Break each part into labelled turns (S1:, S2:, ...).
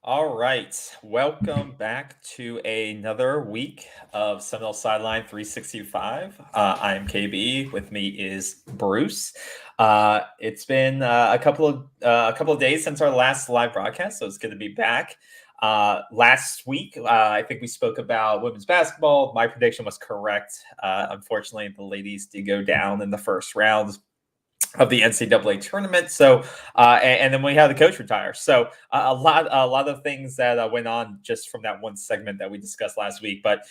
S1: All right, welcome back to another week of Seminole Sideline 365. I'm KB. With me is Bruce. It's been a couple of days since our last live broadcast, so it's good to be back. Last week, I think we spoke about women's basketball. My prediction was correct. Unfortunately, the ladies did go down in the first round of the NCAA tournament. So, and then we had the coach retire. So a lot of things that went on just from that one segment that we discussed last week. But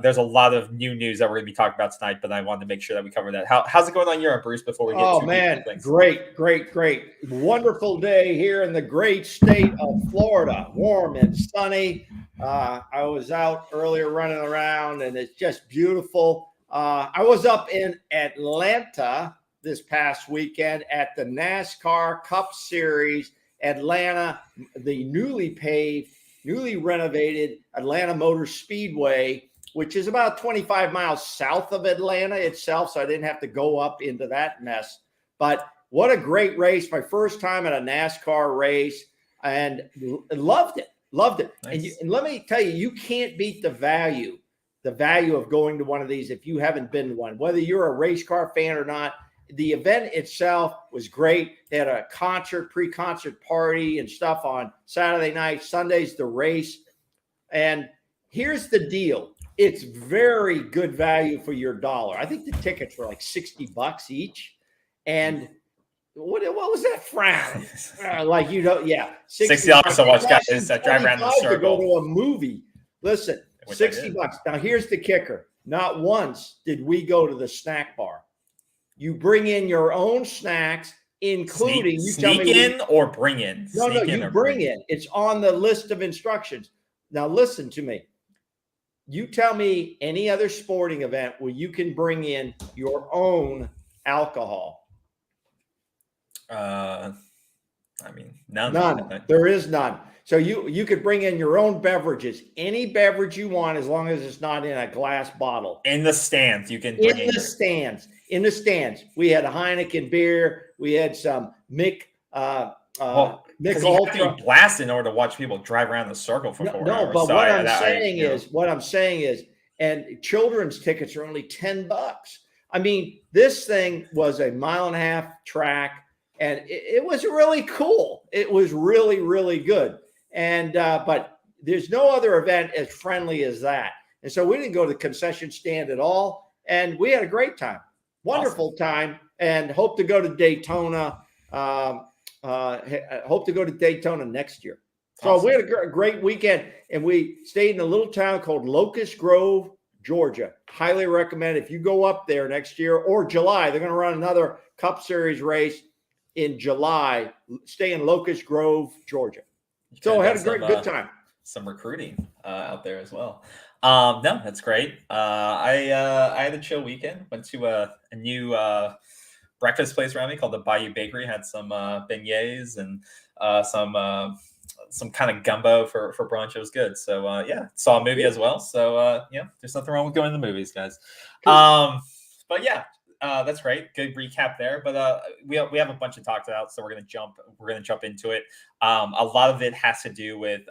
S1: there's a lot of new news that we're going to be talking about tonight. But I wanted to make sure that we cover that. How's it going on here, Bruce? Before we get
S2: too deep into things. Great, wonderful day here in the great state of Florida, warm and sunny. I was out earlier running around, and it's just beautiful. I was up in Atlanta this past weekend at the NASCAR Cup Series, Atlanta, the newly renovated Atlanta Motor Speedway, which is about 25 miles south of Atlanta itself. So I didn't have to go up into that mess. But what a great race. My first time at a NASCAR race, and loved it. Nice. And let me tell you, you can't beat the value of going to one of these if you haven't been to one, whether you're a race car fan or not. The event itself was great. They had a pre-concert party and stuff on Saturday night. Sunday's the race. And here's the deal. It's very good value for your dollar. I think the tickets were like $60 each. And what was that frown?
S1: $60 to watch guys drive around the circle.
S2: To go to a movie. Listen, $60. Now, here's the kicker. Not once did we go to the snack bar. You bring in your own snacks, including
S1: sneak in or bring in.
S2: No, you bring in. It's on the list of instructions. Now, listen to me. You tell me any other sporting event where you can bring in your own alcohol.
S1: None.
S2: None. There is none. So you could bring in your own beverages, any beverage you want, as long as it's not in a glass bottle.
S1: In the stands, you can
S2: bring in the stands. In the stands, we had a Heineken beer. We had some Mick Ultra.
S1: You have to be blasted in order to watch people drive around the circle for 4 hours.
S2: No, but what I'm saying is, and children's tickets are only $10. I mean, this thing was a 1.5 mile track, and it was really cool. It was really, really good. And but there's no other event as friendly as that. And so we didn't go to the concession stand at all, and we had a great time. Wonderful time, and hope to go to Daytona. Hope to go to Daytona next year. So we had a great weekend, and we stayed in a little town called Locust Grove, Georgia. Highly recommend if you go up there next year or July. They're going to run another Cup Series race in July. Stay in Locust Grove, Georgia. So I had a good time.
S1: Some recruiting out there as well. No, that's great. I had a chill weekend. Went to a new breakfast place around me called the Bayou Bakery. Had some beignets and some kind of gumbo for brunch. It was good. So saw a movie as well. So there's nothing wrong with going to the movies, guys. But yeah. That's great. Good recap there. But we have a bunch of talks out, so we're gonna jump into it. A lot of it has to do with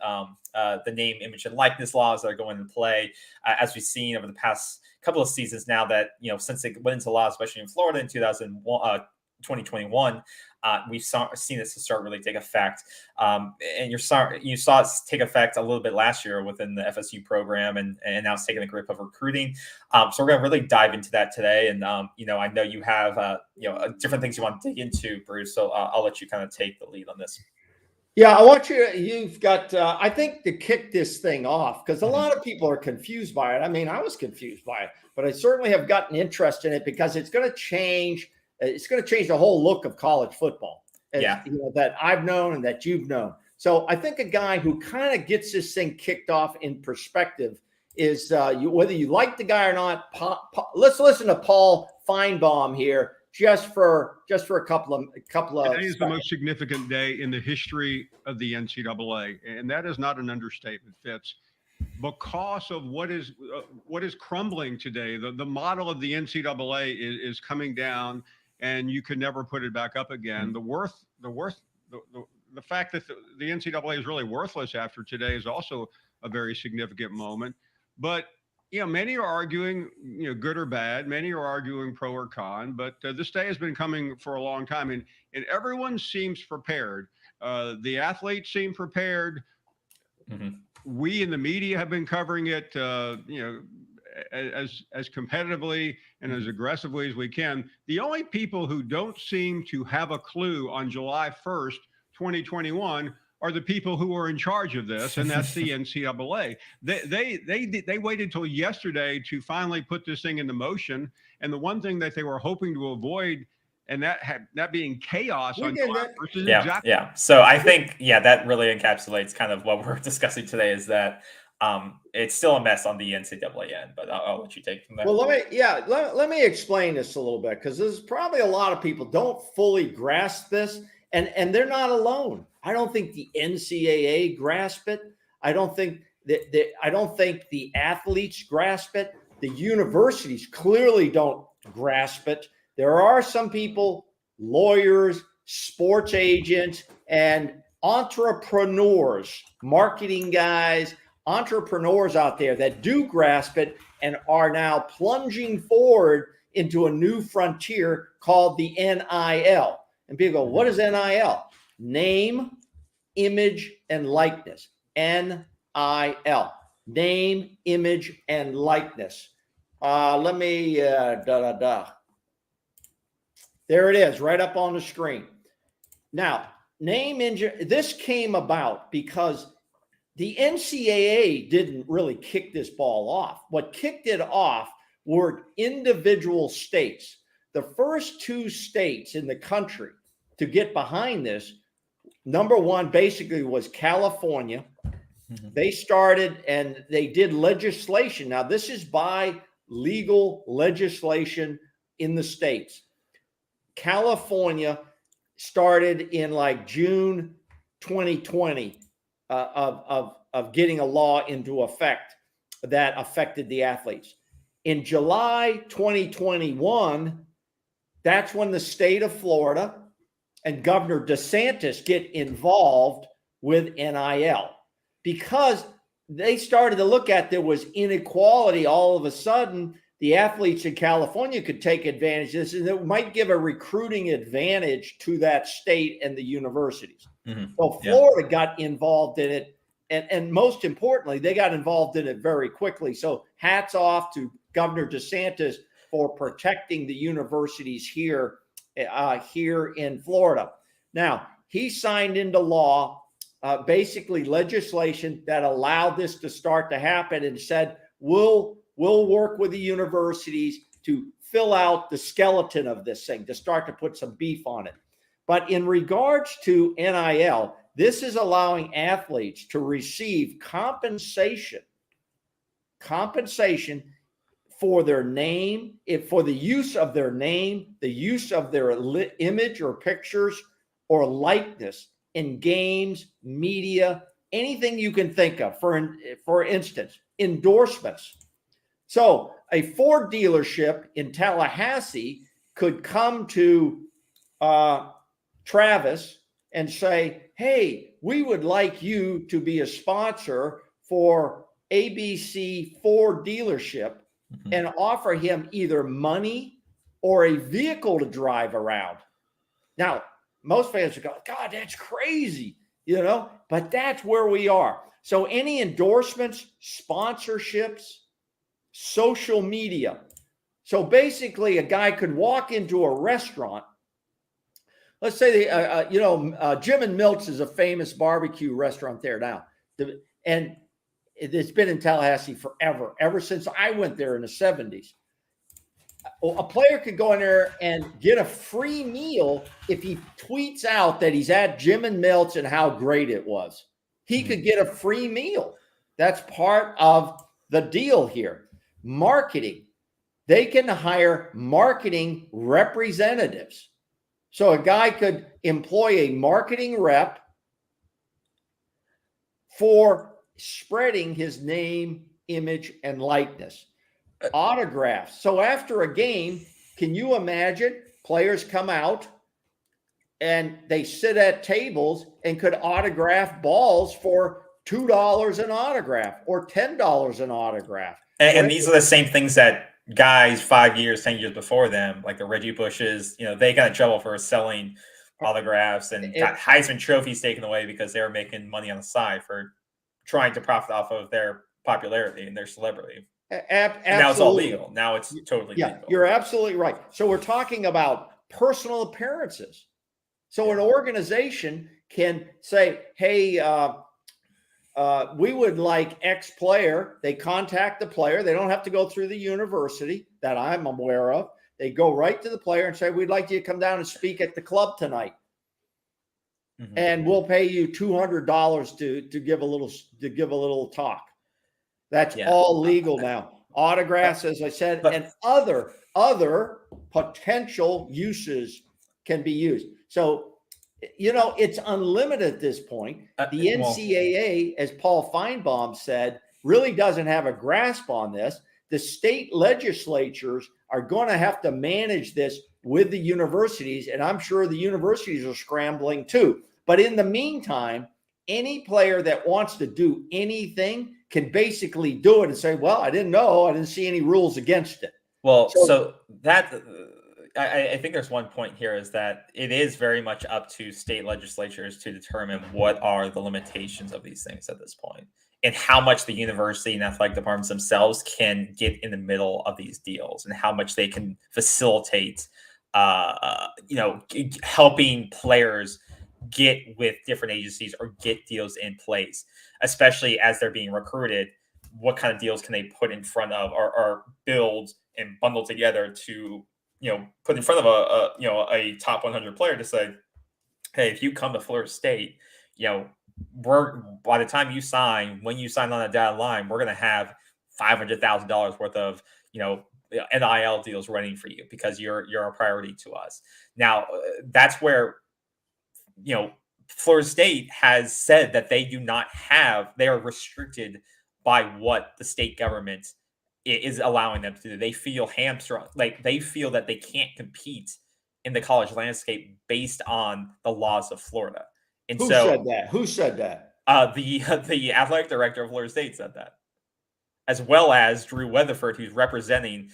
S1: the name, image, and likeness laws that are going into play, as we've seen over the past couple of seasons now. That since it went into law, especially in Florida in 2021, we've seen this to start really take effect. And you saw it take effect a little bit last year within the FSU program, and now it's taking a grip of recruiting. So we're going to really dive into that today. And, I know you have, different things you want to dig into, Bruce. So I'll let you kind of take the lead on this.
S2: Yeah, I want you've got, I think, to kick this thing off, because a lot of people are confused by it. I mean, I was confused by it, but I certainly have gotten interest in it because it's going to change. It's going to change the whole look of college football, that I've known and that you've known. So I think a guy who kind of gets this thing kicked off in perspective is whether you like the guy or not. Let's listen to Paul Feinbaum here just for a couple of.
S3: Today is the most significant day in the history of the NCAA, and that is not an understatement, Fitz. Because of what is crumbling today, the model of the NCAA is coming down, and you could never put it back up again. The fact that the NCAA is really worthless after today is also a very significant moment. But many are arguing, good or bad. Many are arguing pro or con. But this day has been coming for a long time, and everyone seems prepared. The athletes seem prepared.
S1: Mm-hmm.
S3: We in the media have been covering it, as competitively and as aggressively as we can. The only people who don't seem to have a clue on July 1st, 2021 are the people who are in charge of this, and that's the NCAA. They waited till yesterday to finally put this thing into motion. And the one thing that they were hoping to avoid, and that being chaos on July 1st, exactly.
S1: Yeah. So I think, that really encapsulates kind of what we're discussing today, is that it's still a mess on the NCAA end, but I'll let you take from there.
S2: Well, let me explain this a little bit, because there's probably a lot of people don't fully grasp this, and they're not alone. I don't think the NCAA grasp it. I don't think the athletes grasp it. The universities clearly don't grasp it. There are some people, lawyers, sports agents, and entrepreneurs, marketing guys, entrepreneurs out there that do grasp it and are now plunging forward into a new frontier called the NIL. And people go, what is NIL? Name, image, and likeness. NIL. Name, image, and likeness. Let me, There it is, right up on the screen. Now, this came about because the NCAA didn't really kick this ball off. What kicked it off were individual states. The first two states in the country to get behind this, number one basically was California. They started and they did legislation. Now, this is by legal legislation in the states. California started in like June 2020 of getting a law into effect that affected the athletes. In July 2021, that's when the state of Florida and Governor DeSantis get involved with NIL, because they started to look at there was inequality. All of a sudden, the athletes in California could take advantage of this, and it might give a recruiting advantage to that state and the universities. So Florida got involved in it, and most importantly, they got involved in it very quickly. So hats off to Governor DeSantis for protecting the universities here in Florida. Now, he signed into law basically legislation that allowed this to start to happen, and said, we'll work with the universities to fill out the skeleton of this thing, to start to put some beef on it. But in regards to NIL, this is allowing athletes to receive compensation for their name, for the use of their name, the use of their image or pictures or likeness in games, media, anything you can think of. For instance, endorsements. So a Ford dealership in Tallahassee could come to Travis and say, hey, we would like you to be a sponsor for ABC Ford dealership, and offer him either money or a vehicle to drive around. Now, most fans would go, God, that's crazy, but that's where we are. So any endorsements, sponsorships, social media. So basically, a guy could walk into a restaurant. Let's say, Jim and Milt's is a famous barbecue restaurant there now. And it's been in Tallahassee forever, ever since I went there in the 70s. A player could go in there and get a free meal if he tweets out that he's at Jim and Milt's and how great it was. He could get a free meal. That's part of the deal here. Marketing. They can hire marketing representatives. So a guy could employ a marketing rep for spreading his name, image, and likeness. Autographs. So after a game, can you imagine players come out and they sit at tables and could autograph balls for $2 an autograph or $10 an autograph.
S1: And these are the same things that guys 5 years, 10 years before them, like the Reggie Bushes, they got in trouble for selling autographs and got Heisman trophies taken away because they were making money on the side for trying to profit off of their popularity and their celebrity. And now it's all legal. Now it's totally legal.
S2: You're absolutely right. So we're talking about personal appearances. So an organization can say, hey, we would like X player. They contact the player. They don't have to go through the university that I'm aware of. They go right to the player and say, we'd like you to come down and speak at the club tonight. Mm-hmm. And we'll pay you $200 to give a little talk. That's all legal now. Autographs, as I said, and other potential uses can be used. So, it's unlimited at this point. The NCAA, as Paul Feinbaum said, really doesn't have a grasp on this. The state legislatures are going to have to manage this with the universities, and I'm sure the universities are scrambling too. But in the meantime, any player that wants to do anything can basically do it and say, well, I didn't know. I didn't see any rules against it.
S1: Well, so that I think there's one point here is that it is very much up to state legislatures to determine what are the limitations of these things at this point and how much the university and athletic departments themselves can get in the middle of these deals and how much they can facilitate, helping players get with different agencies or get deals in place, especially as they're being recruited. What kind of deals can they put in front of or build and bundle together to, put in front of a top 100 player to say, hey, if you come to Florida State, by the time you sign, when you sign on that dotted line, we're going to have $500,000 worth of, NIL deals running for you because you're a priority to us. Now, that's where, Florida State has said that they are restricted by what the state government is allowing them to do. They feel hamstrung, like they feel that they can't compete in the college landscape based on the laws of Florida. And
S2: Who said that?
S1: The athletic director of Florida State said that, as well as Drew Weatherford, who's representing,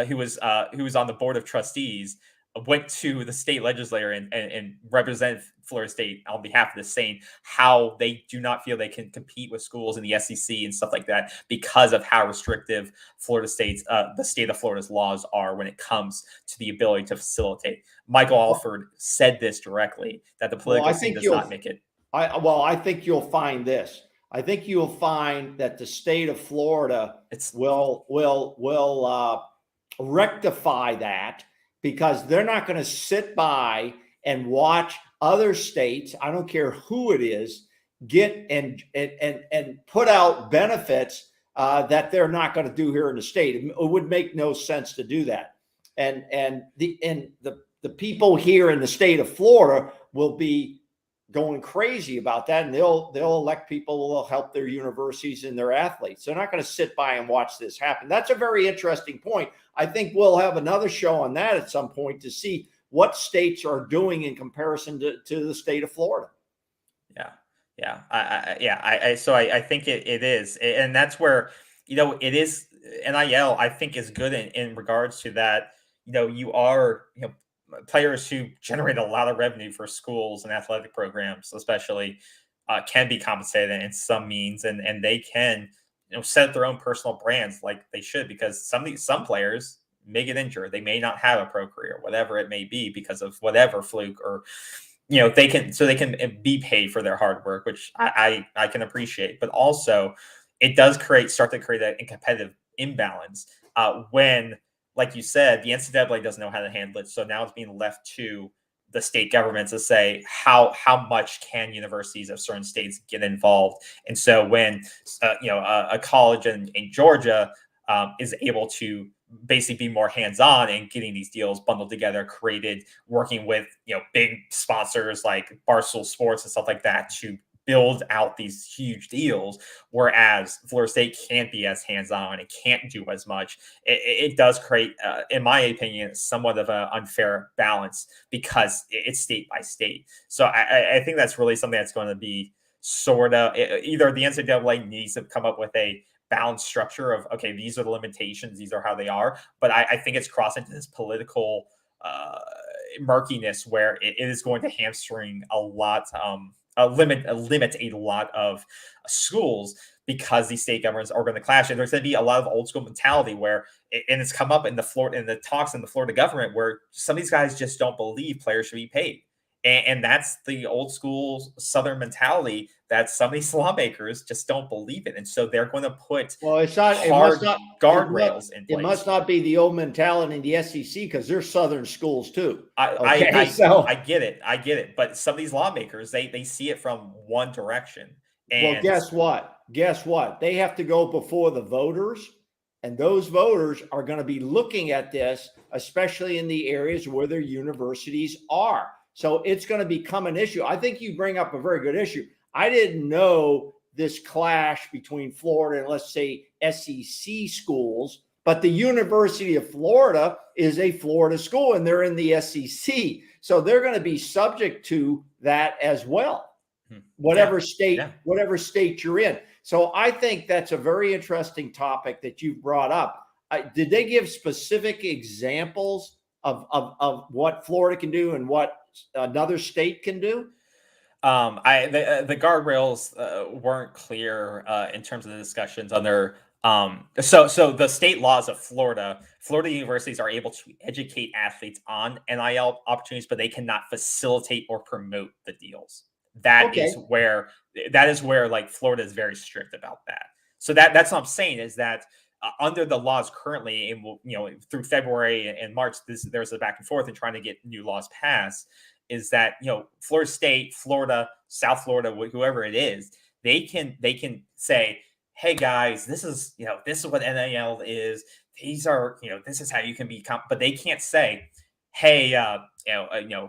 S1: who was on the board of trustees, went to the state legislature and represented Florida State on behalf of this, saying how they do not feel they can compete with schools in the SEC and stuff like that because of how restrictive Florida State's, the state of Florida's laws are when it comes to the ability to facilitate. Michael Alford said this directly, that the political scene does not make it.
S2: I think you'll find this. I think you'll find that the state of Florida will rectify that, because they're not going to sit by and watch other states, I don't care who it is, get and put out benefits that they're not going to do here in the state. It would make no sense to do that. And the people here in the state of Florida will be going crazy about that, and they'll elect people who will help their universities and their athletes. They're not going to sit by and watch this happen. That's a very interesting point. I think we'll have another show on that at some point to see what states are doing in comparison to the state of Florida.
S1: So I think it is, and that's where it is. NIL, I think, is good in regards to that. You are players who generate a lot of revenue for schools and athletic programs, especially, can be compensated in some means, and they can set up their own personal brands like they should, because some players may get injured, they may not have a pro career, whatever it may be, because of whatever fluke, or they can be paid for their hard work, which I can appreciate. But also, it does start to create a competitive imbalance when, like you said, the NCAA doesn't know how to handle it. So now it's being left to the state governments to say how much can universities of certain states get involved. And so when a college in Georgia is able to basically be more hands-on and getting these deals bundled together, created, working with big sponsors like Barstool Sports and stuff like that to build out these huge deals, whereas Florida State can't be as hands-on, it can't do as much. It does create, in my opinion, somewhat of an unfair balance because it's state by state. So I think that's really something that's going to be sort of, either the NCAA needs to come up with a balanced structure of, okay, these are the limitations, these are how they are. But I think it's crossed into this political murkiness where it is going to hamstring a lot, limit a lot of schools, because these state governments are going to clash, and there's going to be a lot of old school mentality where, and it's come up in the talks in the Florida government, where some of these guys just don't believe players should be paid. And that's the old school Southern mentality that some of these lawmakers just don't believe it. And so they're going to put hard guardrails in place.
S2: It must not be the old mentality in the SEC, because they're Southern schools too.
S1: I get it. I get it. But some of these lawmakers, they see it from one direction. And
S2: well, guess what? Guess what? They have to go before the voters, and those voters are going to be looking at this, especially in the areas where their universities are. So it's going to become an issue. I think you bring up a very good issue. I didn't know this clash between Florida and, let's say, SEC schools, but the University of Florida is a Florida school, and they're in the SEC. So they're going to be subject to that as well, whatever state you're in. So I think that's a very interesting topic that you've brought up. Did they give specific examples of what Florida can do and what another state can do?
S1: The guardrails weren't clear in terms of the discussions on their so the state laws of Florida universities are able to educate athletes on NIL opportunities, but they cannot facilitate or promote the deals. That is where like Florida is very strict about that. So that's what I'm saying, is that under the laws currently, and through February and March, there's a back and forth in trying to get new laws passed, is that, Florida State, Florida, South Florida, whoever it is, they can say, hey guys, this is what NIL is. These are, this is how you can be, but they can't say, hey,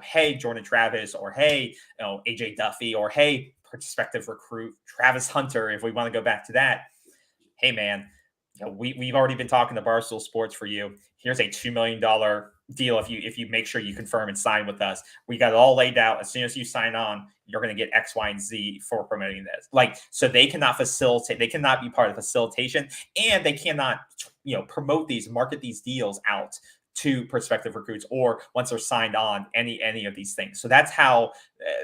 S1: hey, Jordan Travis, or hey, AJ Duffy, or hey, prospective recruit Travis Hunter, if we want to go back to that. Hey man, we've already been talking to Barstool Sports for you. Here's a $2 million deal if you make sure you confirm and sign with us. We got it all laid out. As soon as you sign on, you're going to get X, Y, and Z for promoting this. So they cannot facilitate. They cannot be part of facilitation, and they cannot, promote market these deals out to prospective recruits, or once they're signed on, any of these things. So that's how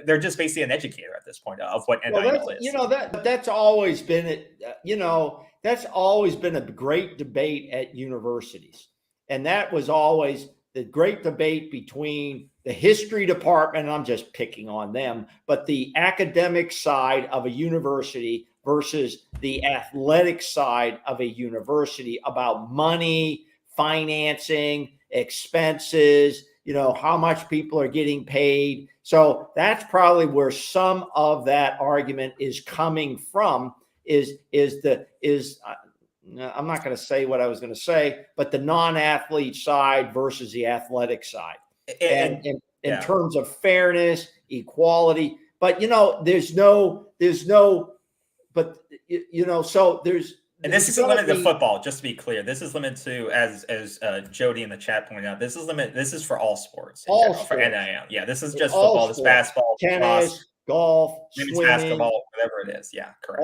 S1: they're just basically an educator at this point of what NIL is.
S2: That's always been it. That's always been a great debate at universities, and that was always the great debate between the history department, and I'm just picking on them, but the academic side of a university versus the athletic side of a university, about money, financing, expenses, how much people are getting paid. So that's probably where some of that argument is coming from, I'm not going to say what I was going to say, but the non-athlete side versus the athletic side. And in terms of fairness, equality, but so there's,
S1: and this isn't limited to football, just to be clear. This is limited to, as Jody in the chat pointed out, this is for all sports. For NIL. Yeah, this is just football, this basketball,
S2: tennis, golf,
S1: women's
S2: swimming,
S1: basketball, whatever it is. Yeah, correct.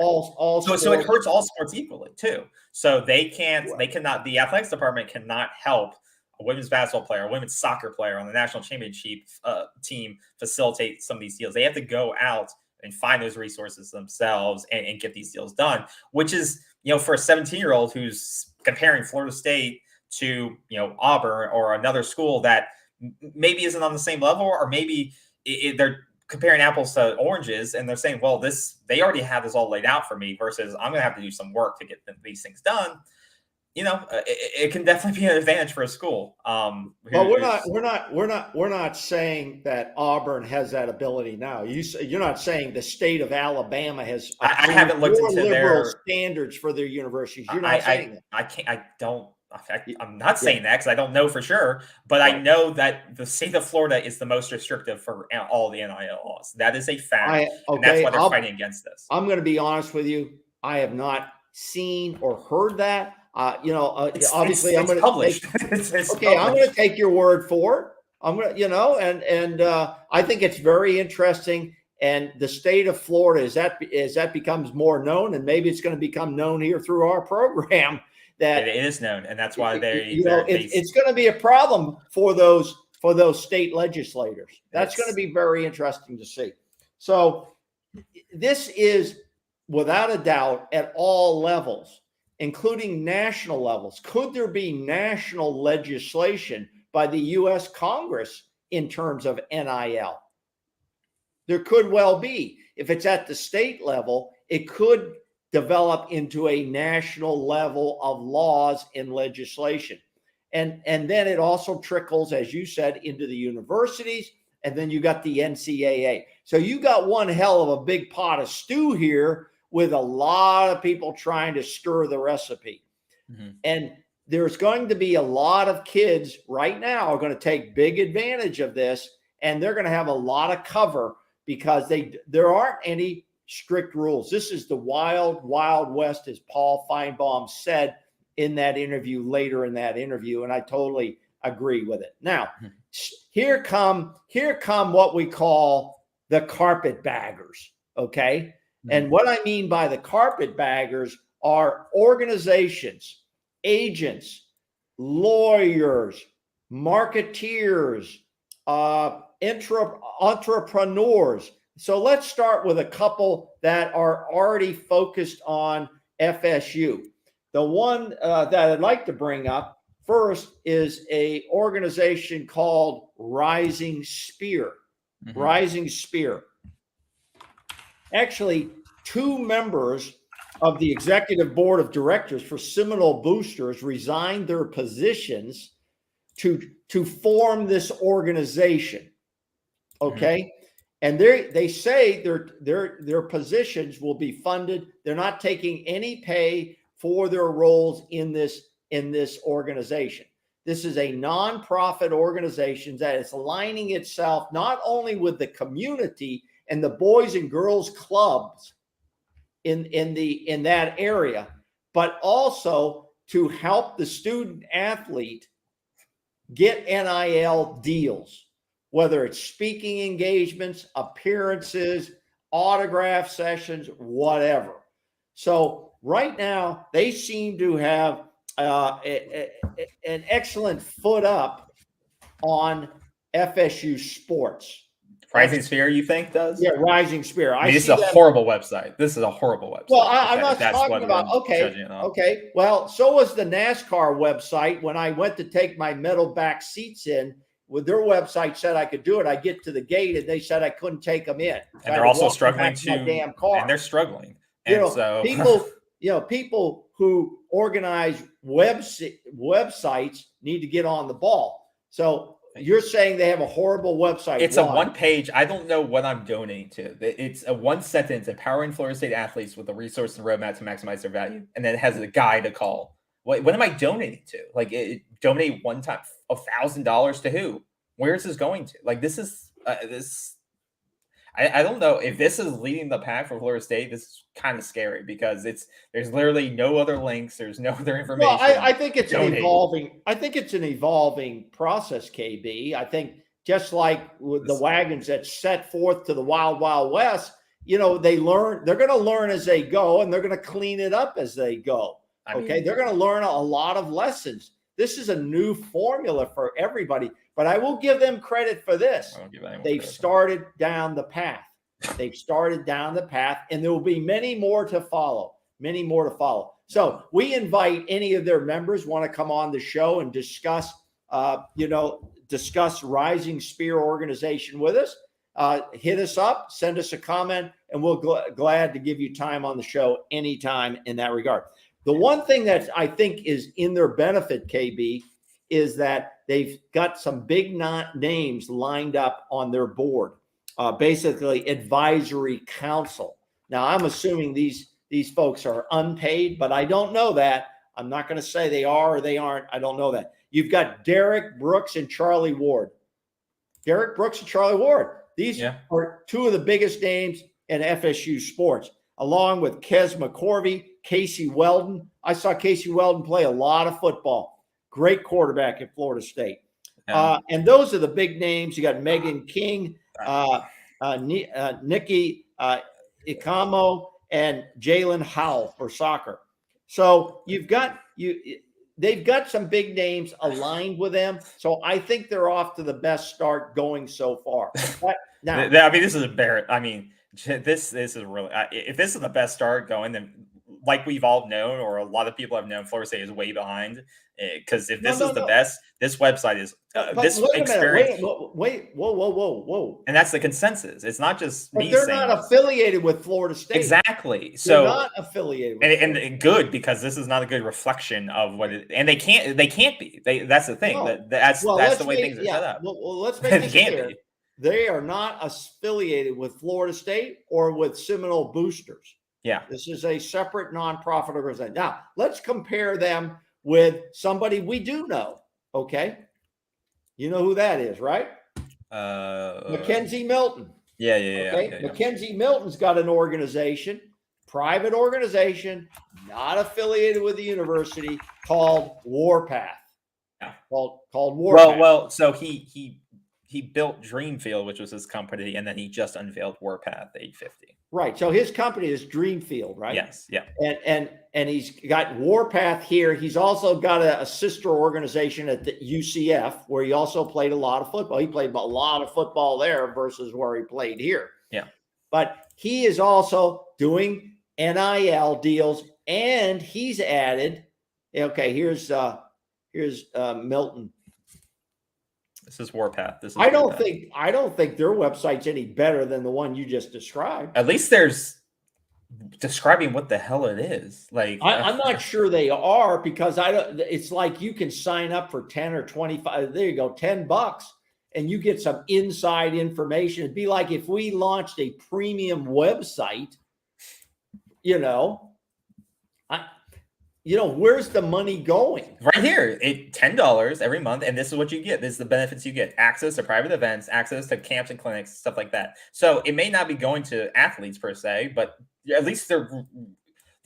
S2: So
S1: it hurts all sports equally too. So they cannot, the athletics department cannot help a women's basketball player, a women's soccer player on the national championship team facilitate some of these deals. They have to go out and find those resources themselves and get these deals done, which is, for a 17-year-old who's comparing Florida State to, Auburn or another school that maybe isn't on the same level, or maybe they're comparing apples to oranges, and they're saying, well, they already have this all laid out for me, versus I'm going to have to do some work to get these things done. It can definitely be an advantage for a school.
S2: Well, we're not saying that Auburn has that ability now. You're not saying the state of Alabama has.
S1: I haven't looked into
S2: their standards for their universities. You're not saying that.
S1: I don't I'm not saying that because I don't know for sure, but I know that the state of Florida is the most restrictive for all the NIL laws. That is a fact, and that's why they're fighting against this.
S2: I'm going to be honest with you. I have not seen or heard that. Obviously, I'm going to
S1: published.
S2: I'm going to take your word for it. I'm going to, I think it's very interesting. And the state of Florida, as that becomes more known, and maybe it's going to become known here through our program, that
S1: it is known, and that's why
S2: it's going to be a problem for those state legislators. That's going to be very interesting to see. So this is, without a doubt, at all levels, including national levels. Could there be national legislation by the U.S. Congress in terms of NIL? There could well be. If it's at the state level, it could develop into a national level of laws and legislation. And then it also trickles, as you said, into the universities, and then you got the NCAA. So you got one hell of a big pot of stew here with a lot of people trying to stir the recipe. Mm-hmm. And there's going to be a lot of kids right now are going to take big advantage of this, and they're going to have a lot of cover because there aren't any strict rules. This is the wild, wild west, as Paul Feinbaum said in that interview, later in that interview, and I totally agree with it. Now, here come what we call the carpetbaggers, okay? Mm-hmm. And what I mean by the carpetbaggers are organizations, agents, lawyers, marketeers, entrepreneurs. So let's start with a couple that are already focused on FSU. The one that I'd like to bring up first is an organization called Rising Spear. Mm-hmm. Rising Spear. Actually, 2 members of the executive board of directors for Seminole Boosters resigned their positions to form this organization. Okay. Mm-hmm. And they say their positions will be funded. They're not taking any pay for their roles in this organization. This is a nonprofit organization that is aligning itself not only with the community and the boys and girls clubs in that area, but also to help the student athlete get NIL deals, whether it's speaking engagements, appearances, autograph sessions, whatever. So right now, they seem to have an excellent foot up on FSU sports.
S1: Rising Spear, you think, does?
S2: Yeah, Rising Spear.
S1: I mean, this is a horrible website. This is a horrible website.
S2: Well, I'm not talking about, okay. Well, so was the NASCAR website. When I went to take my metal back seats in, with their website said I could do it. I get to the gate and they said I couldn't take them in.
S1: And they're also struggling
S2: damn car.
S1: And they're struggling. And so
S2: people who organize websites need to get on the ball. So you're saying they have a horrible website.
S1: It's a one-page. I don't know what I'm donating to. It's a one-sentence: empowering Florida State athletes with a resource and roadmap to maximize their value. And then it has a guy to call. What am I donating to? Like, donate one time $1,000 to who? Where is this going to? Like, this is this. I don't know if this is leading the pack for Florida State. This is kind of scary because there's literally no other links. There's no other information.
S2: Well, I think it's an evolving. I think it's an evolving process, KB. I think just like with the wagons that set forth to the wild, wild west, they're going to learn as they go, and they're going to clean it up as they go. Okay, they're going to learn a lot of lessons. This is a new formula for everybody, but I will give them credit for this. They've started down the path. They've started down the path, and there will be many more to follow. Many more to follow. So we invite any of their members want to come on the show and discuss Rising Spear organization with us. Hit us up, send us a comment, and we'll glad to give you time on the show anytime in that regard. The one thing that I think is in their benefit, KB, is that they've got some big names lined up on their board, basically advisory council. Now, I'm assuming these folks are unpaid, but I don't know that. I'm not going to say they are or they aren't. I don't know that. You've got Derek Brooks and Charlie Ward. Derek Brooks and Charlie Ward. These are two of the biggest names in FSU sports, along with Kes McCorvey, Casey Weldon. I saw Casey Weldon play a lot of football. Great quarterback at Florida State. And those are the big names. You got Megan King, Nikki Ikamo, and Jalen Howell for soccer. So they've got some big names aligned with them. So I think they're off to the best start going so far. But now,
S1: I mean, this is embarrassing. I mean, this is really, if this is the best start going, then like we've all known, or a lot of people have known, Florida State is way behind. Because if this is the best, this website is this experience.
S2: Whoa.
S1: And that's the consensus. It's not just me
S2: they're
S1: saying
S2: not affiliated with Florida State.
S1: Exactly.
S2: So they're not affiliated with
S1: and good, because this is not a good reflection of what it, and they can't be. That's the thing. That's the way things are set up.
S2: Well, let's make it clear. They are not affiliated with Florida State or with Seminole Boosters.
S1: Yeah.
S2: This is a separate nonprofit organization. Now, let's compare them with somebody we do know. Okay. You know who that is, right? Mackenzie Milton.
S1: Yeah.
S2: Okay. Mackenzie Milton's got an organization, private organization, not affiliated with the university, called Warpath.
S1: Yeah.
S2: Called Warpath.
S1: Well, so he built Dreamfield, which was his company, and then he just unveiled Warpath 850.
S2: Right. So his company is Dreamfield, right?
S1: Yes. Yeah.
S2: And he's got Warpath here. He's also got a sister organization at the UCF, where he also played a lot of football. He played a lot of football there versus where he played here.
S1: Yeah.
S2: But he is also doing NIL deals, and he's added. Okay, here's Milton.
S1: This is Warpath.
S2: I don't think their website's any better than the one you just described.
S1: At least there's describing what the hell it is. Like
S2: I'm not sure they are, because it's like you can sign up for 10 or 25. There you go, $10, and you get some inside information. It'd be like if we launched a premium website, where's the money going?
S1: Right here, $10 every month, and this is what you get. This is the benefits you get: access to private events, access to camps and clinics, stuff like that. So it may not be going to athletes per se, but at least the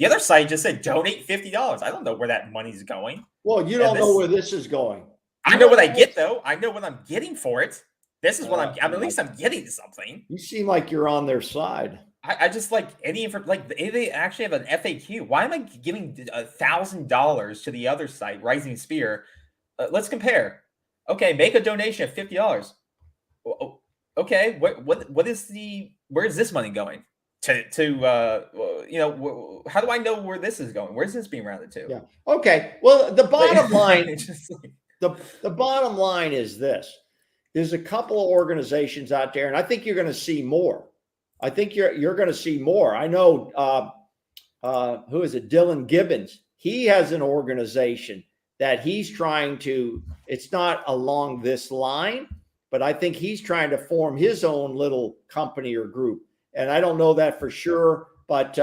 S1: other site just said donate $50. I don't know where that money's going.
S2: Well, you don't know where this is going.
S1: I know what I get though. I know what I'm getting for it. This is what at least I'm getting something.
S2: You seem like you're on their side.
S1: I just like any they actually have an FAQ. Why am I giving $1,000 to the other site, Rising Spear? Let's compare. Okay, make a donation of $50. Okay, what is where is this money going? How do I know where this is going? Where's this being routed to?
S2: Yeah. Okay. Well, the bottom line, the bottom line is this: there's a couple of organizations out there, and I think you're going to see more. I think you're going to see more. I know who is it? Dylan Gibbons. He has an organization that he's trying to. It's not along this line, but I think he's trying to form his own little company or group. And I don't know that for sure, but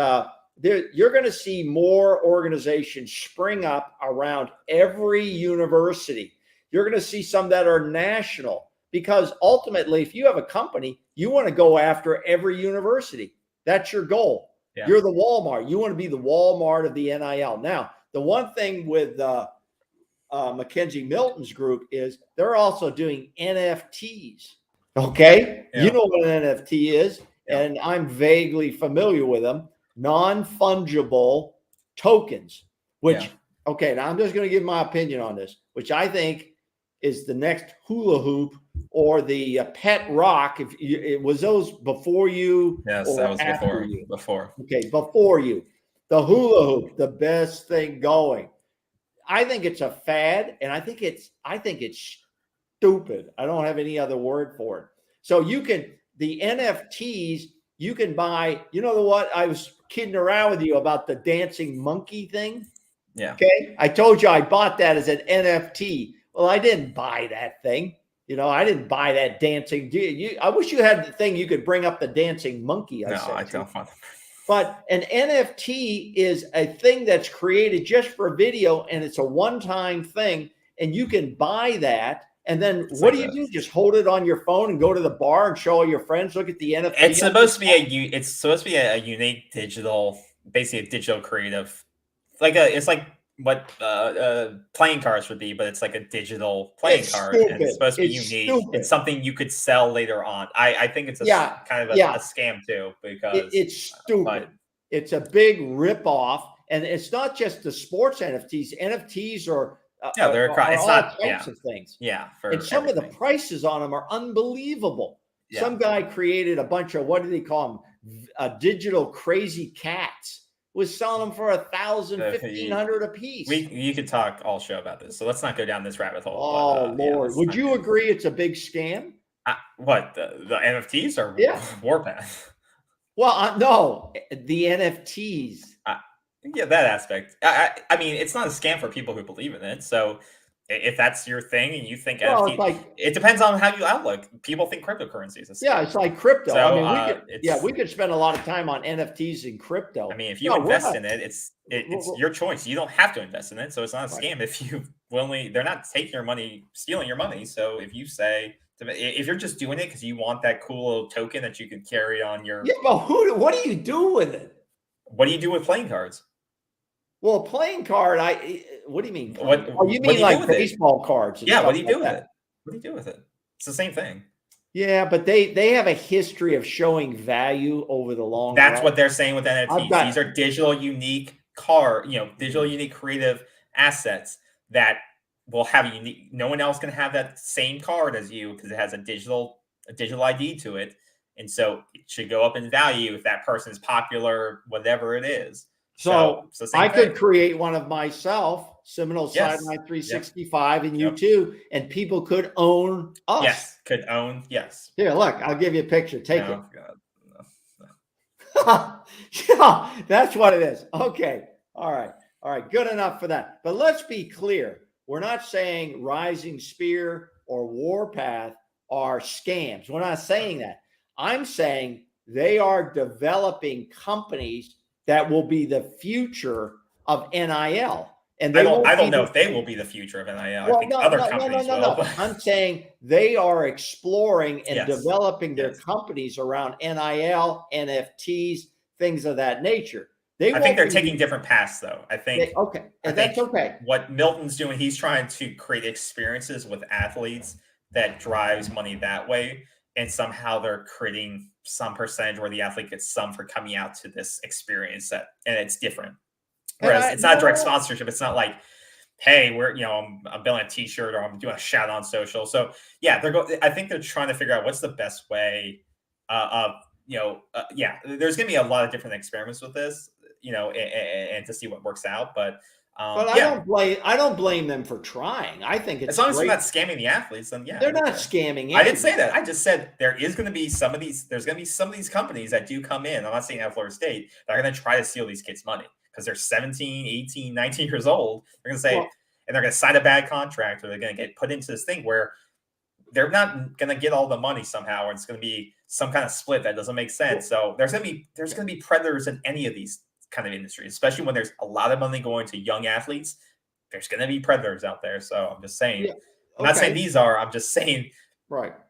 S2: you're going to see more organizations spring up around every university. You're going to see some that are national, because ultimately, if you have a company, you want to go after every university. That's your goal. Yeah. You're the Walmart. You want to be the Walmart of the NIL. Now, the one thing with Mackenzie Milton's group is they're also doing NFTs. Okay? Yeah. You know what an NFT is. Yeah. And I'm vaguely familiar with them. Non-fungible tokens, which, okay, now I'm just going to give my opinion on this, which I think is the next hula hoop or the pet rock. Was those before you?
S1: Yes, that was before you. Before.
S2: Okay, before you. The hula hoop, the best thing going. I think it's a fad, and I think it's stupid. I don't have any other word for it. So the NFTs, you can buy, what? I was kidding around with you about the dancing monkey thing.
S1: Yeah.
S2: Okay. I told you I bought that as an NFT. Well, I didn't buy that thing. I didn't buy that dancing. I wish you had the thing you could bring up the dancing monkey.
S1: I don't want
S2: But an NFT is a thing that's created just for video, and it's a one-time thing, and you can buy that. And then what do you do? Just hold it on your phone and go to the bar and show all your friends, look at the NFT.
S1: It's supposed to be a unique digital, basically a digital creative, it's like what playing cards would be, but it's like a digital playing card, and it's supposed to be unique.
S2: Stupid.
S1: It's something you could sell later on. I think it's kind of a scam too, because
S2: it's stupid. It's a big ripoff, and it's not just the sports NFTs. NFTs are
S1: it's not
S2: types of things.
S1: Yeah,
S2: and some of the prices on them are unbelievable. Yeah. Some guy created a bunch of, what do they call them? Digital crazy cats. Was selling them for $1,000, $1,500 a piece.
S1: You could talk all show about this, so let's not go down this rabbit hole.
S2: Oh, Lord. Would you agree it's a big scam?
S1: What, the NFTs or Warpath?
S2: Well, no, the NFTs.
S1: Yeah, that aspect. I mean, it's not a scam for people who believe in it. So if that's your thing and you think NFT, it depends on how you outlook. People think cryptocurrency is a scam.
S2: Yeah, it's like crypto. So, I mean, we could spend a lot of time on NFTs and crypto.
S1: I mean, if you invest in it, it's your choice. You don't have to invest in it, so it's not a scam. If you they're not taking your money, stealing your money. So if you say, if you're just doing it because you want that cool little token that you can carry on your,
S2: but what do you do with it?
S1: What do you do with playing cards?
S2: Well, playing card, what do you mean?
S1: You
S2: mean like baseball cards?
S1: Yeah, what do you do with it? What do you do with it? It's the same thing.
S2: Yeah, but they have a history of showing value over the long run.
S1: That's what they're saying with NFTs. These are digital, unique digital, unique, creative assets that will have a unique. No one else can have that same card as you because it has a digital ID to it, and so it should go up in value if that person is popular, whatever it is.
S2: So I could create one of myself, Seminoles Sideline 365, and you too, and people could own us.
S1: Yes, could own. Yes.
S2: Here, look, I'll give you a picture. Take it. God. Yeah, that's what it is. Okay. All right. Good enough for that. But let's be clear. We're not saying Rising Spear or Warpath are scams. We're not saying that. I'm saying they are developing companies that will be the future of NIL. And
S1: I don't know if they will be the future of NIL. I think other companies will.
S2: I'm saying they are exploring and developing their companies around NIL, NFTs, things of that nature.
S1: I think they're taking different paths, though. I think
S2: that's okay.
S1: What Milton's doing, he's trying to create experiences with athletes that drives money that way. And somehow they're creating some percentage where the athlete gets some for coming out to this experience and it's different. Whereas it's not direct sponsorship. It's not like, hey, I'm building a t-shirt or I'm doing a shout on social. So yeah, I think they're trying to figure out what's the best way there's going to be a lot of different experiments with this, and to see what works out. But
S2: I don't blame them for trying. I think it's
S1: as long as they're not scamming the athletes, then
S2: they're not scamming anyone.
S1: I didn't say that. I just said there's going to be some of these companies that do come in. I'm not saying at Florida State that are going to try to steal these kids' money because they're 17, 18, 19 years old. They're going to say, and they're going to sign a bad contract, or they're going to get put into this thing where they're not going to get all the money somehow, or it's going to be some kind of split that doesn't make sense. So there's going to be predators in any of these kind of industry, especially when there's a lot of money going to young athletes. There's going to be predators out there. So I'm just saying, I'm not saying these are, I'm just saying,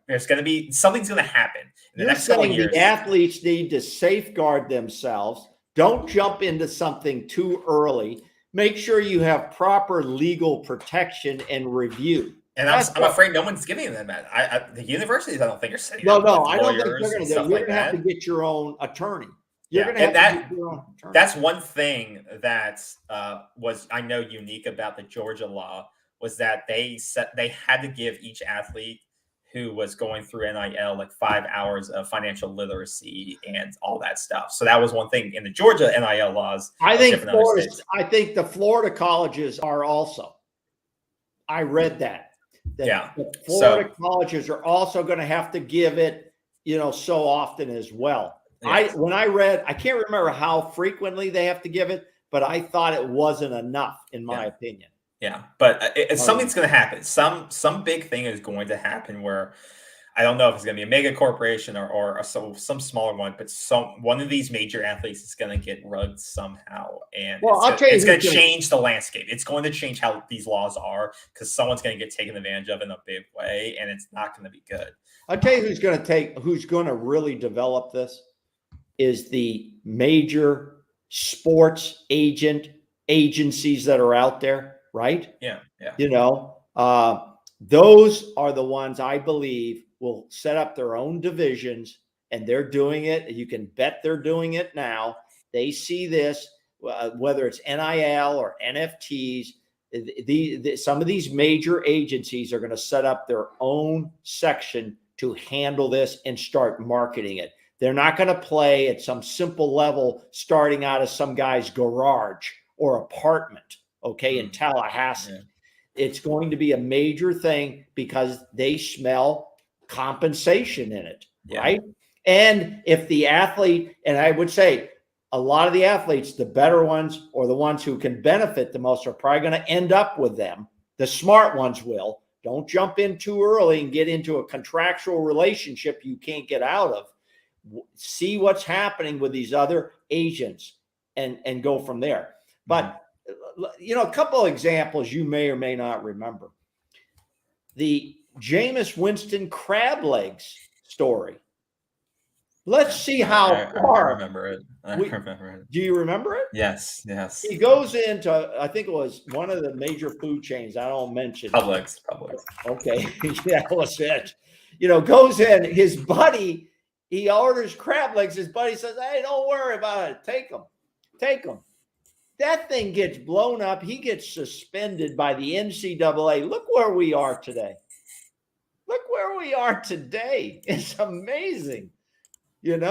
S1: there's going to be, something's going to happen in the next couple of years.
S2: The athletes need to safeguard themselves. Don't jump into something too early. Make sure you have proper legal protection and review.
S1: And I'm afraid no one's giving them that. The universities, I don't think, are setting
S2: No, I don't think they're going to do it. You're going to have to get your own attorney.
S1: That's one thing that was, I know, unique about the Georgia law was that they had to give each athlete who was going through NIL like 5 hours of financial literacy and all that stuff. So that was one thing in the Georgia NIL laws.
S2: I think the Florida colleges are also. I read that. The Florida colleges are also going to have to give it, so often as well. Yes. When I read, I can't remember how frequently they have to give it, but I thought it wasn't enough, in my opinion.
S1: Yeah, but something's going to happen. Some big thing is going to happen where I don't know if it's going to be a mega corporation or some smaller one, but one of these major athletes is going to get rugged somehow, and it's going to change the landscape. It's going to change how these laws are because someone's going to get taken advantage of in a big way, and it's not going to be good.
S2: I'll tell you who's going to really develop this is the major sports agencies that are out there, right?
S1: Yeah.
S2: Those are the ones I believe will set up their own divisions, and they're doing it. You can bet they're doing it now. They see this, whether it's NIL or NFTs. Some of these major agencies are going to set up their own section to handle this and start marketing it. They're not going to play at some simple level starting out of some guy's garage or apartment, in Tallahassee. Yeah. It's going to be a major thing because they smell compensation in it, right? And if the athlete, and I would say a lot of the athletes, the better ones or the ones who can benefit the most are probably going to end up with them. The smart ones will. Don't jump in too early and get into a contractual relationship you can't get out of. See what's happening with these other agents and go from there. But a couple of examples you may or may not remember. The Jameis Winston crab legs story. Let's see how far.
S1: I remember it.
S2: Do you remember it?
S1: Yes.
S2: He goes into, I think it was one of the major food chains. I don't mention
S1: Publix.
S2: Okay. That was it. Goes in, his buddy, he orders crab legs. His buddy says, hey, don't worry about it. Take them. That thing gets blown up. He gets suspended by the NCAA. Look where we are today. It's amazing. Can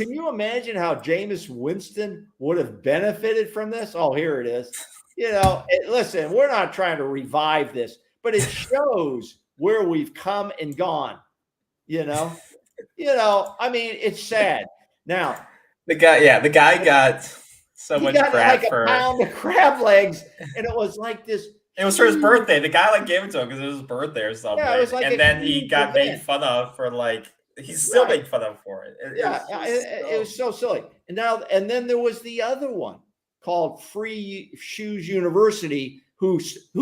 S2: you imagine how Jameis Winston would have benefited from this? Oh, here it is. Listen, we're not trying to revive this, but it shows where we've come and gone. I mean, it's sad. Now,
S1: the guy got so much crap
S2: for a pound of crab legs, and it was like this.
S1: It was for his birthday. The guy gave it to him because it was his birthday or something. Yeah, it was and then he got made fun of for he's still made fun of for it.
S2: It was so silly. And then there was the other one called Free Shoes University. Who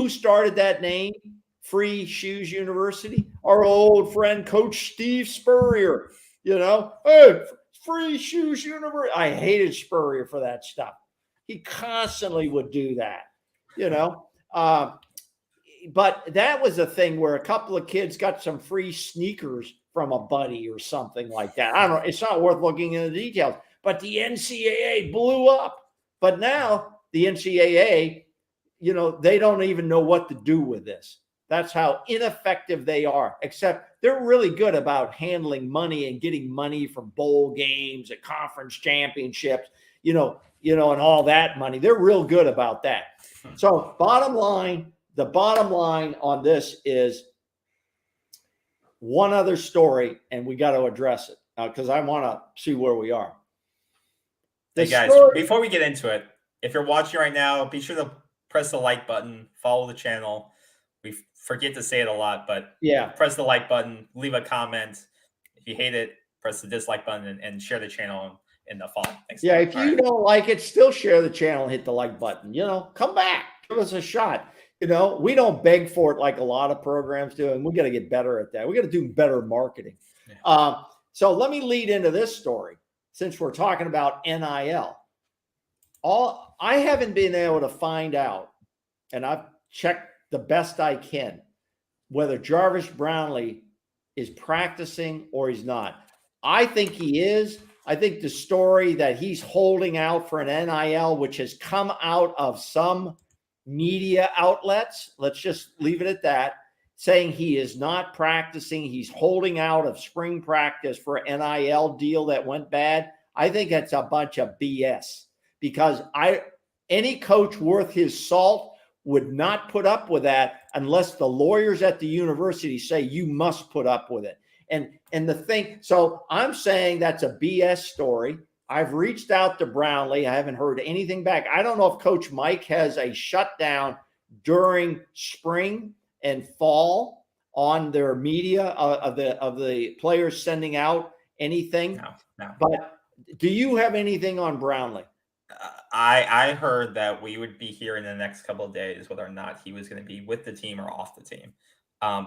S2: started that name? Free Shoes University. Our old friend, Coach Steve Spurrier. Hey, Free Shoes University. I hated Spurrier for that stuff. He constantly would do that. But that was a thing where a couple of kids got some free sneakers from a buddy or something like that. I don't know. It's not worth looking into the details. But the NCAA blew up. But now the NCAA, they don't even know what to do with this. That's how ineffective they are, except they're really good about handling money and getting money from bowl games and conference championships, and all that money. They're real good about that. So the bottom line on this is one other story, and we got to address it because I want to see where we are.
S1: Hey guys, before we get into it, if you're watching right now, be sure to press the like button, follow the channel. We forget to say it a lot, but press the like button, leave a comment. If you hate it, press the dislike button and share the channel in the fall. Thanks.
S2: Yeah, if you don't like it, still share the channel and hit the like button. Come back, give us a shot. We don't beg for it like a lot of programs do, and we got to get better at that. We got to do better marketing. Yeah. So let me lead into this story since we're talking about NIL. I haven't been able to find out, and I've checked the best I can, whether Jarvis Brownlee is practicing or he's not. I think he is. I think the story that he's holding out for an NIL, which has come out of some media outlets, let's just leave it at that, saying he is not practicing. He's holding out of spring practice for an NIL deal that went bad. I think that's a bunch of BS because any coach worth his salt would not put up with that unless the lawyers at the university say you must put up with it. And the thing, so I'm saying that's a BS story. I've reached out to Brownlee. I haven't heard anything back. I don't know if Coach Mike has a shutdown during spring and fall. on their media of the players sending out anything.
S1: No.
S2: But do you have anything on Brownlee?
S1: I heard that we would be here in the next couple of days whether or not he was going to be with the team or off the team.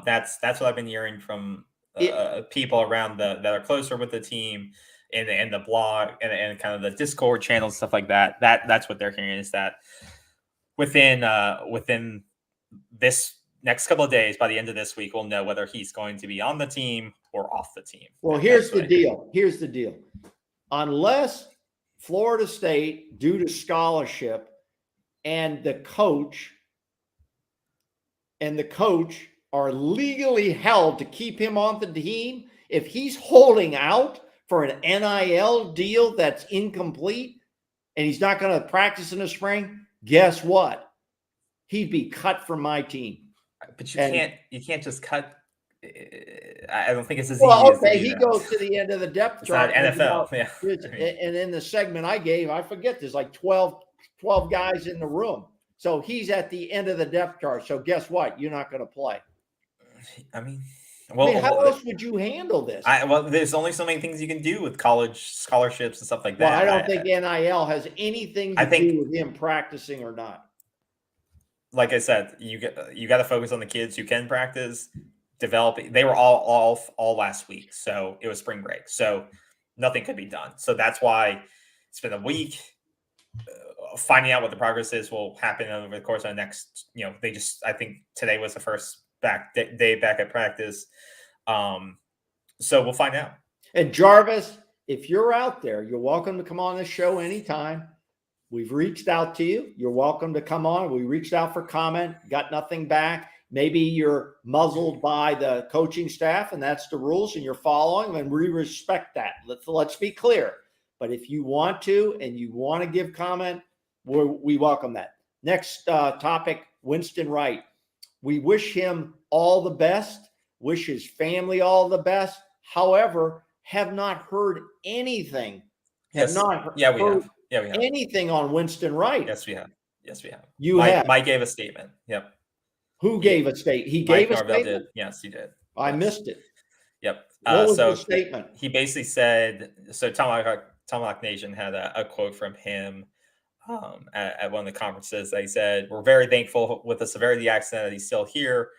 S1: That's what I've been hearing from people around that are closer with the team and the blog and kind of the Discord channels, stuff like that. That's what they're hearing, is that within this next couple of days, by the end of this week, we'll know whether he's going to be on the team or off the team.
S2: Well, here's the deal. Here's the deal. Unless Florida State, due to scholarship, and the coach are legally held to keep him on the team, if he's holding out for an NIL deal that's incomplete and he's not going to practice in the spring, guess what? He'd be cut from my team.
S1: But you can't just cut. I don't think it's as
S2: well,
S1: easy.
S2: Okay,
S1: as
S2: he goes to the end of the depth chart.
S1: It's not NFL.
S2: And in the segment I gave, I forget, there's like 12 guys in the room. So he's at the end of the depth chart. So guess what? You're not going to play.
S1: I mean,
S2: how else would you handle this?
S1: There's only so many things you can do with college scholarships and stuff like that.
S2: Well, I don't think NIL has anything to do with him practicing or not.
S1: Like I said, you got to focus on the kids who can practice, develop. They were all last week, so it was spring break, so nothing could be done. So that's why it's been a week. Finding out what the progress is will happen over the course of the next. I think today was the first day back at practice. So we'll find out.
S2: And Jarvis, if you're out there, you're welcome to come on this show anytime. We've reached out to you. You're welcome to come on. We reached out for comment, got nothing back. Maybe you're muzzled by the coaching staff, and that's the rules, and you're following, and we respect that. Let's be clear. But if you want to and you want to give comment, we welcome that. Next topic, Winston Wright. We wish him all the best, wish his family all the best. However, have not heard anything. We have. Anything on Winston Wright.
S1: Yes, we have.
S2: You have.
S1: Mike gave a statement. Yep.
S2: Who gave a statement? He gave a statement?
S1: Did. Yes, he did.
S2: I missed it.
S1: Yep.
S2: What was the statement?
S1: He basically said, so Tomahawk Nation had a quote from him at one of the conferences that he said, "We're very thankful with the severity of the accident that he's still here.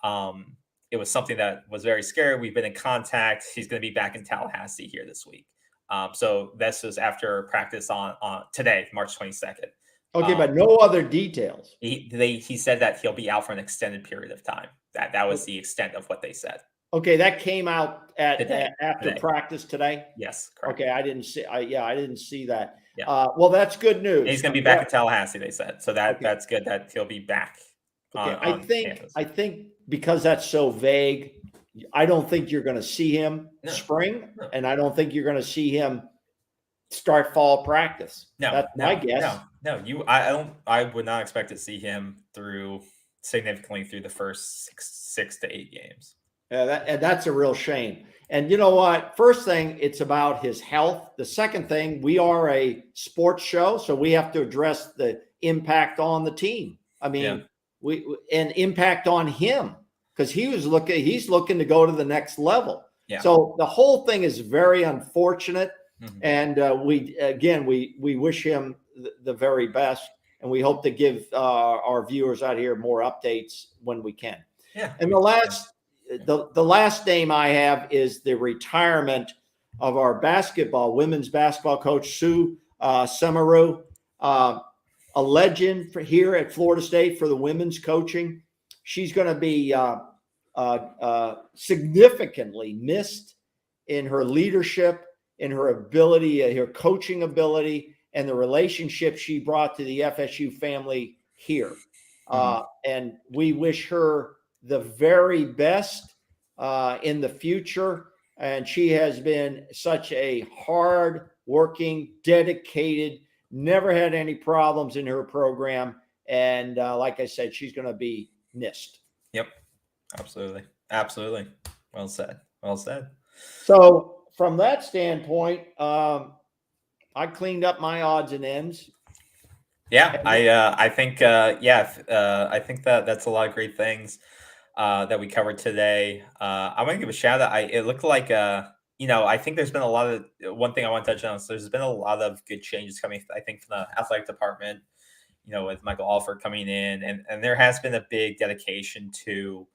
S1: It was something that was very scary. We've been in contact. He's going to be back in Tallahassee here this week." So this was after practice on today, March 22nd.
S2: Okay, but no other details.
S1: He said that he'll be out for an extended period of time. That was the extent of what they said.
S2: Okay, that came out after practice today.
S1: Yes, correct.
S2: Okay, I didn't see that.
S1: Yeah.
S2: Well, that's good news.
S1: And he's going to be back in Tallahassee, they said. So that's good that he'll be back.
S2: Okay, I think because that's so vague, I don't think you're going to see him spring, and I don't think you're going to see him start fall practice. That's my guess.
S1: I would not expect to see him significantly through the first six to 8 games.
S2: And that's a real shame. And you know what? First thing, it's about his health. The second thing, we are a sports show, so we have to address the impact on the team. I mean, and impact on him, because he's looking to go to the next level. Yeah. So the whole thing is very unfortunate. Mm-hmm. And we wish him the very best, and we hope to give our viewers out here more updates when we can.
S1: Yeah.
S2: And the last name I have is the retirement of our women's basketball coach, Sue Seminoles, a legend here at Florida State for the women's coaching. She's going to be significantly missed in her leadership, in her ability, her coaching ability, and the relationship she brought to the FSU family here. And we wish her the very best in the future. And she has been such a hard-working, dedicated, never had any problems in her program. And like I said, she's going to be missed.
S1: Yep, absolutely. Well said.
S2: So from that standpoint, I cleaned up my odds and ends.
S1: Yeah, I think I think that's a lot of great things. that we covered today. I want to give a shout out. It looked like I think there's been a lot of one thing I want to touch on. So there's been a lot of good changes coming, I think, from the athletic department. With Michael Alford coming in, and there has been a big dedication to,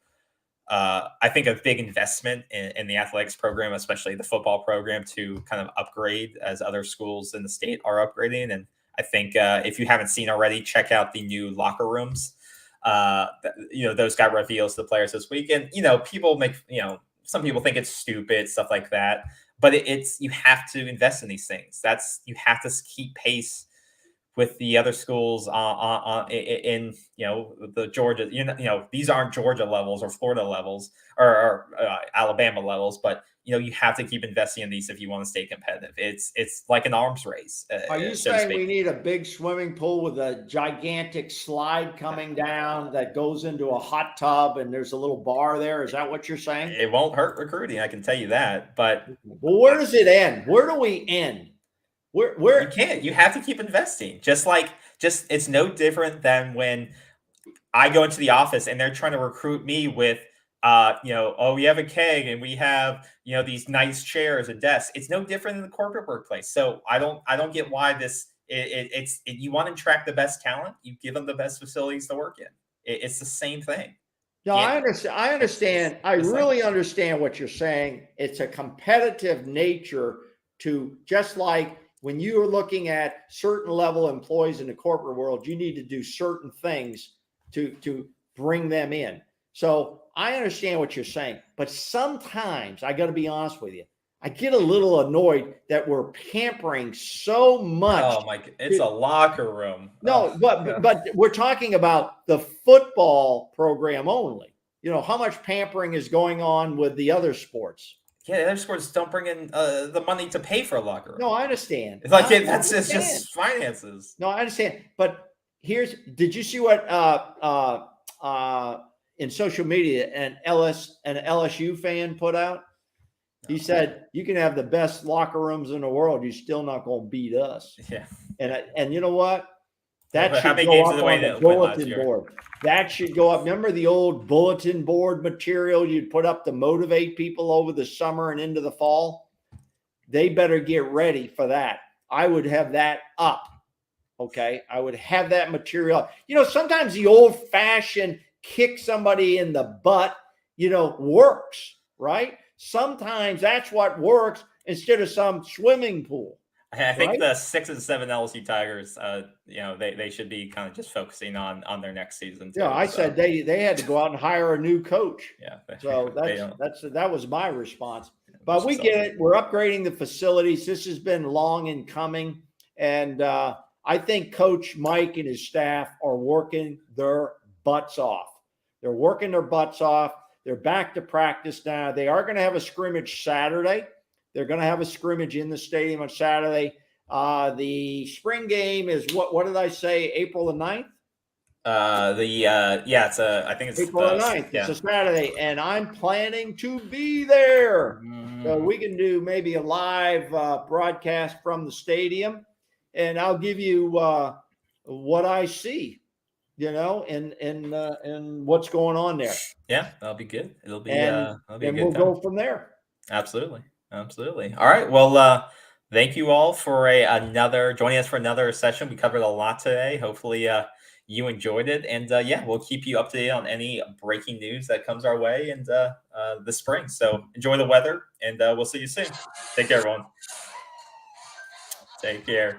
S1: I think, a big investment in the athletics program, especially the football program, to kind of upgrade as other schools in the state are upgrading. And I think if you haven't seen already, check out the new locker rooms. Those got reveals to the players this week, and people make some people think it's stupid stuff like that, but it's you have to invest in these things. You have to keep pace with the other schools in the Georgia. These aren't Georgia levels or Florida levels or Alabama levels, but you have to keep investing in these if you want to stay competitive. It's like an arms race.
S2: Are you saying we need a big swimming pool with a gigantic slide coming down that goes into a hot tub and there's a little bar there? Is that what you're saying?
S1: It won't hurt recruiting, I can tell you that. But
S2: where does it end? Where do we end? Where
S1: you can't. You have to keep investing. Just it's no different than when I go into the office and they're trying to recruit me with we have a keg and we have these nice chairs and desks. It's no different in the corporate workplace. So I don't get why you want to attract the best talent, you give them the best facilities to work in. It's the same thing.
S2: No, I understand. I really understand what you're saying. It's a competitive nature to, just like when you are looking at certain level employees in the corporate world, you need to do certain things to bring them in. So I understand what you're saying, but sometimes I got to be honest with you. I get a little annoyed that we're pampering so much.
S1: Oh my God, it's a locker room.
S2: No, but we're talking about the football program only. How much pampering is going on with the other sports?
S1: Yeah, the other sports don't bring in the money to pay for a locker room.
S2: No, I understand.
S1: It's like it's just finances.
S2: No, I understand. But did you see what in social media an LSU fan put out? He said, "You can have the best locker rooms in the world, you're still not going to beat us."
S1: Yeah.
S2: And you know what? That should
S1: go
S2: go up on the bulletin board. That should go up. Remember the old bulletin board material you'd put up to motivate people over the summer and into the fall? They better get ready for that. I would have that up. Okay. I would have that material. Sometimes the old fashioned kick somebody in the butt, works, right? Sometimes that's what works instead of some swimming pool.
S1: I think the 6 and 7 LSU Tigers, they should be kind of just focusing on their next season.
S2: Too, I said they had to go out and hire a new coach.
S1: Yeah.
S2: So that was my response. But we get it. We're upgrading the facilities. This has been long in coming. And I think Coach Mike and his staff are working their butts off. They're working their butts off. They're back to practice now. They are going to have a scrimmage Saturday. They're going to have a scrimmage in the stadium on Saturday. The spring game is what did I say? April the 9th?
S1: I think it's
S2: April the 9th. Yeah. It's a Saturday, and I'm planning to be there. So we can do maybe a live broadcast from the stadium, and I'll give you what I see, and what's going on there.
S1: Yeah, that'll be good. It'll be
S2: and we'll go from there.
S1: Absolutely. All right. Well, thank you all for joining us for another session. We covered a lot today. Hopefully, you enjoyed it, and we'll keep you up to date on any breaking news that comes our way and the spring. So enjoy the weather, and we'll see you soon. Take care, everyone. Take care.